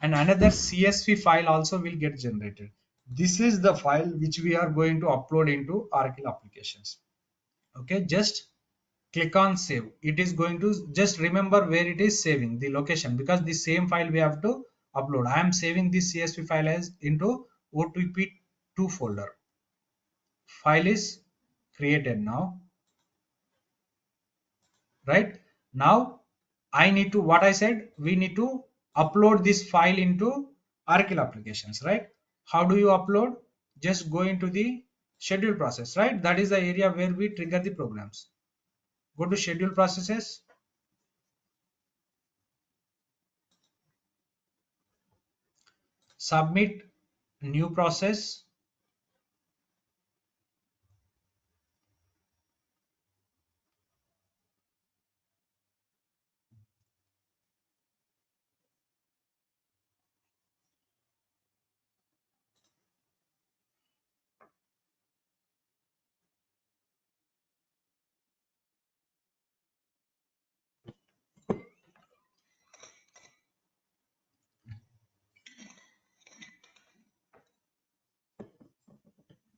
another CSV file also will get generated. This is the file which we are going to upload into Oracle applications. Okay, just click on save. It is going to just remember where it is saving the location, because the same file we have to upload. I am saving this CSV file as into OTP2 folder. File is created now. Right now, I need to, what I said, we need to upload this file into Oracle applications. Right, how do you upload? Just go into the schedule process. Right, that is the area where we trigger the programs. Go to schedule processes. Submit new process.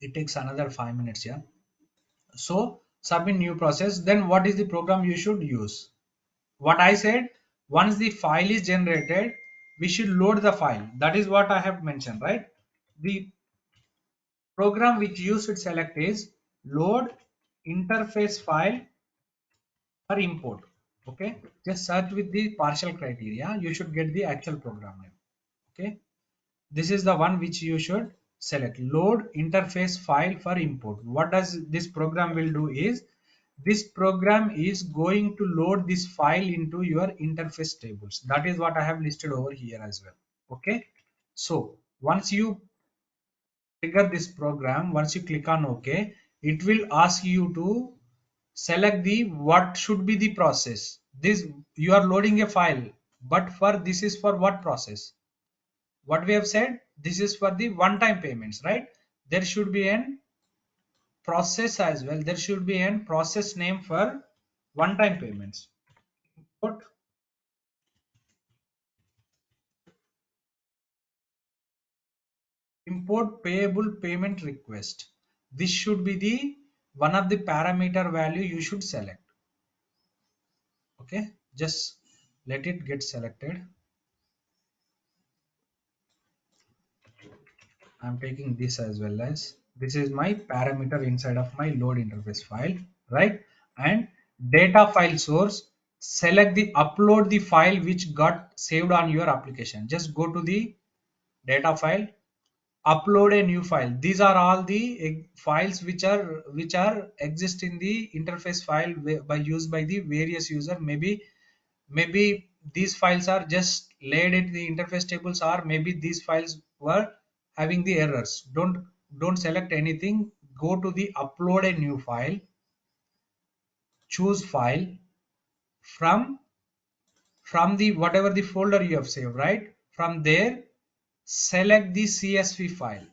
It takes another 5 minutes. Yeah, so submit new process. Then what is the program you should use? What I said, once the file is generated, we should load the file. That is what I have mentioned. Right, the program which you should select is load interface file for import. Okay, just search with the partial criteria, you should get the actual program name. Okay, this is the one which you should select. Load interface file for import. What does this program will do is, this program is going to load this file into your interface tables. That is what I have listed over here as well. Okay, so once you trigger this program, once you click on OK, it will ask you to select the what should be the process. This, you are loading a file, but for this is for what process? What we have said, this is for the one time payments. Right, there should be an process as well, there should be an process name for one time payments. Put import payable payment request. This should be the one of the parameter value you should select. Okay, just let it get selected. I'm taking this as well, as this is my parameter inside of my load interface file. Right, and data file source, select the upload the file which got saved on your application. Just go to the data file, upload a new file. These are all the files which are exist in the interface file by used by the various user. Maybe these files are just laid in the interface tables, or maybe these files were having the errors. Don't select anything. Go to the upload a new file, choose file from the whatever the folder you have saved. Right, from there select the CSV file.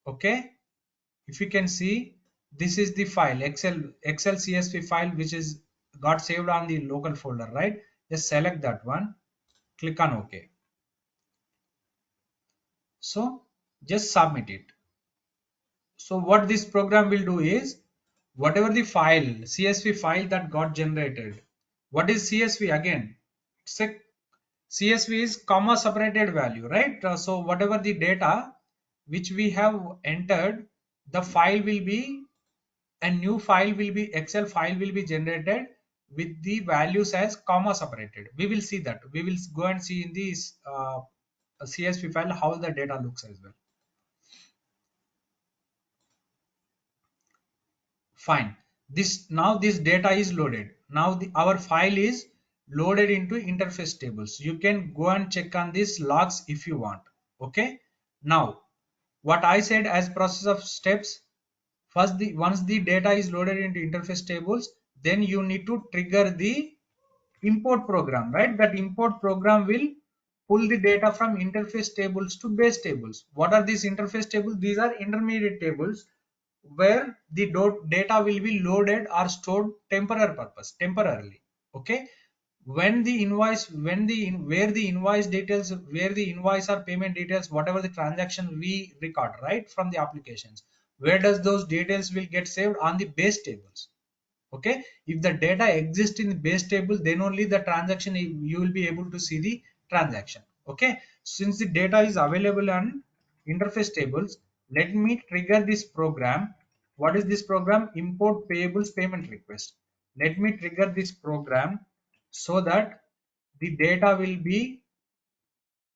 Okay, if you can see, this is the file, excel CSV file, which is got saved on the local folder. Right, just select that one, click on OK. So just submit it. So what this program will do is, whatever the file, CSV file that got generated, what is CSV again? It's a CSV is comma separated value. Right, so whatever the data which we have entered, the file will be, a new file will be, Excel file will be generated with the values as comma separated. We will see that, we will go and see in this CSV file how the data looks as well. Fine, this, now this data is loaded. Now our file is loaded into interface tables. You can go and check on these logs if you want. Okay, now what I said as process of steps, First, once the data is loaded into interface tables, then you need to trigger the import program, right? That import program will pull the data from interface tables to base tables. What are these interface tables? These are intermediate tables where the data will be loaded or stored temporarily. Okay. When the invoice, where the invoice details, where the invoice or payment details, whatever the transaction we record, right, from the applications, where does those details will get saved? On the base tables. Okay, if the data exists in the base table, then only the transaction you will be able to see the transaction. Okay, since the data is available on interface tables, let me trigger this program. What is this program? Import payables payment request. Let me trigger this program so that the data will be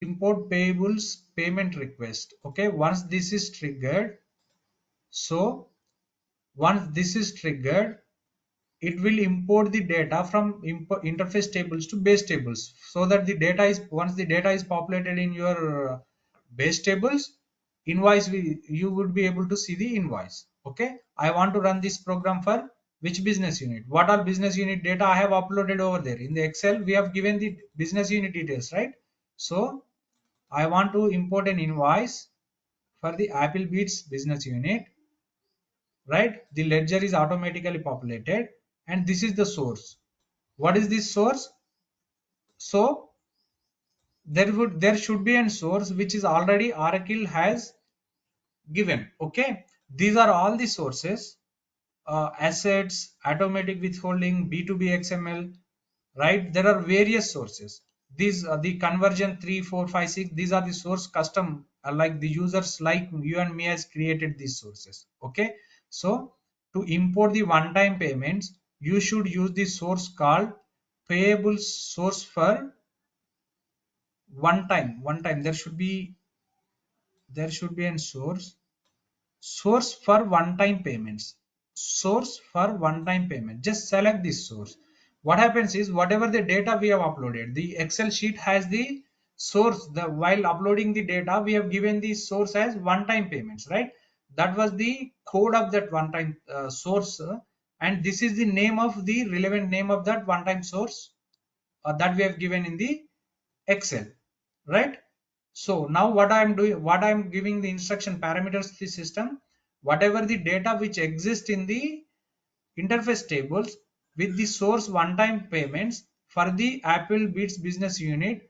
import payables payment request. Okay, once this is triggered, so once this is triggered, it will import the data from interface tables to base tables, so that the data is, once the data is populated in your base tables, invoice you would be able to see the invoice. Okay, I want to run this program for which business unit? What are business unit data I have uploaded over there in the Excel? We have given the business unit details, right? So I want to import an invoice for the Applebee's business unit, right? The ledger is automatically populated, and this is the source. What is this source? So there should be a source which is already Oracle has given. Okay, these are all the sources: assets, automatic withholding, B2B XML, right? There are various sources. These are the conversion 3 4 5 6. These are the source custom, like the users like you and me has created these sources. Okay, so to import the one-time payments, you should use the source called payable source for one time. There should be a source for one-time payments. Source for one-time payment. Just select this source. What happens is, whatever the data we have uploaded, the Excel sheet has the source. While uploading the data, we have given the source as one-time payments, right? That was the code of that one-time source, and this is the name of the relevant name of that one-time source that we have given in the Excel, right? So now what I am doing, what I am giving the instruction parameters to the system, whatever the data which exists in the interface tables with the source one-time payments for the Applebee's business unit,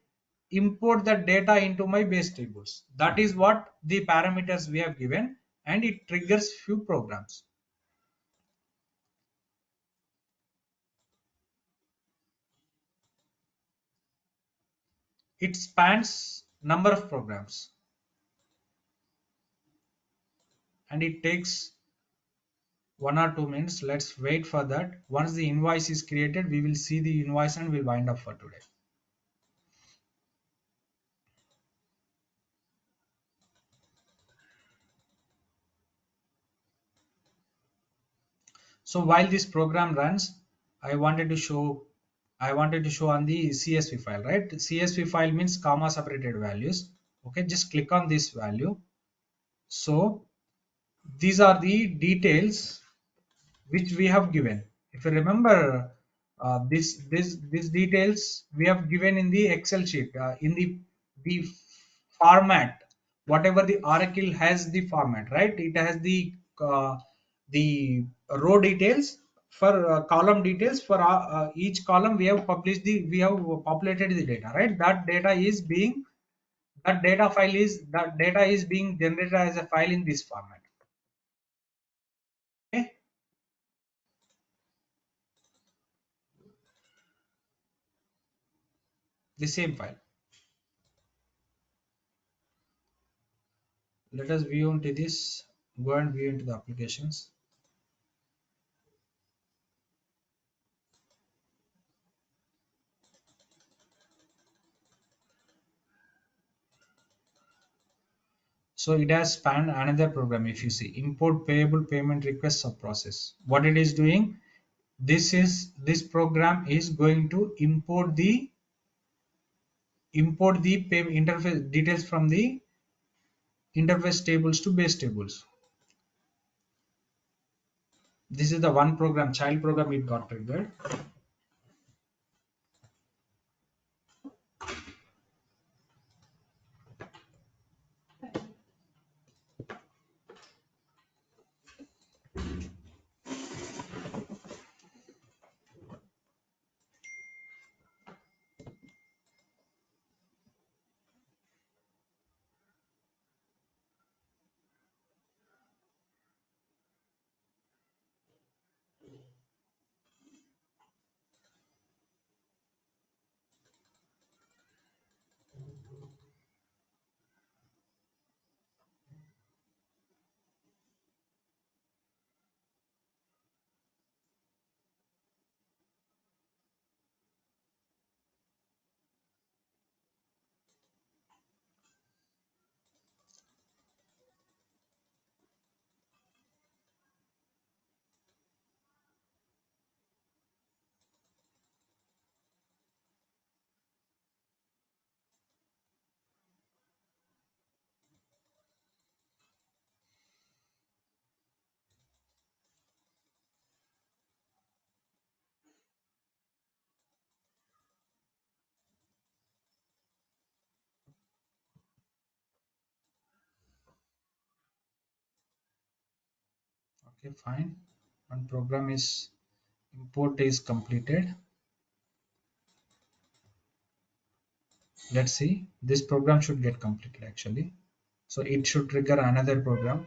import the data into my base tables. That is what the parameters we have given, and it triggers few programs. It spans number of programs, and it takes 1 or 2 minutes. Let's wait for that. Once the invoice is created, we will see the invoice and we'll wind up for today. So while this program runs, I wanted to show on the CSV file, right? CSV file means comma separated values. Okay, just click on this value. So these are the details which we have given. If you remember, this details we have given in the Excel sheet, in the format, whatever the Oracle has the format, right? It has the row details for column details for each column. We have populated the data, right? That data is being generated as a file in this format. Okay, the same file. Let us view into this. Go and view into the applications. So it has spanned another program. If you see import payable payment request sub process, what it is doing, this program is going to import the pay interface details from the interface tables to base tables. This is the one program, child program, it got triggered. Okay, fine. One program is import is completed. Let's see. This program should get completed actually. So it should trigger another program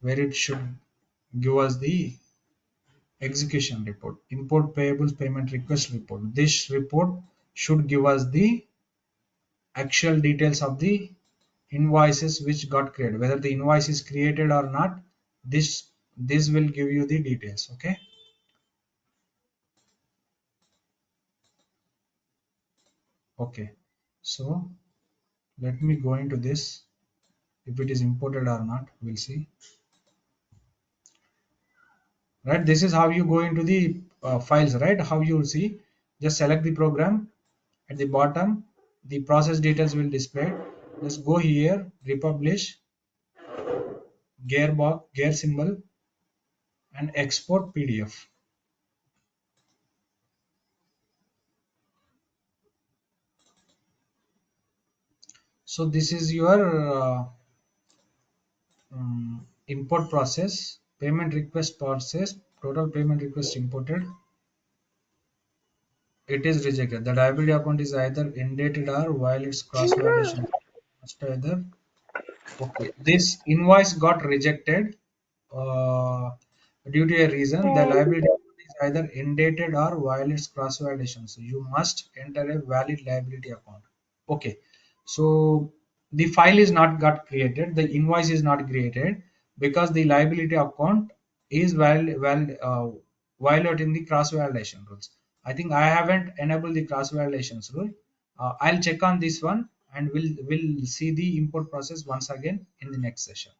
where it should give us the execution report, import payables payment request report. This report should give us the actual details of the invoices which got created, whether the invoice is created or not. This will give you the details. Okay. Okay, so let me go into this. If it is imported or not, we'll see. Right, this is how you go into the files, right? How you see, just select the program. At the bottom the process details will display. Just go here, republish, gearbox, gear symbol, and export PDF. So this is your import process, payment request process, total payment request imported. It is rejected. The liability account is either indated or while it's cross validation. Must either. Okay, this invoice got rejected uh, due to a reason. The liability account is either indated or violates cross validation. So you must enter a valid liability account. Okay, so the file is not got created, the invoice is not created because the liability account is violating the cross validation rules. I think I haven't enabled the cross validations rule. I'll check on this one and we'll see the import process once again in the next session.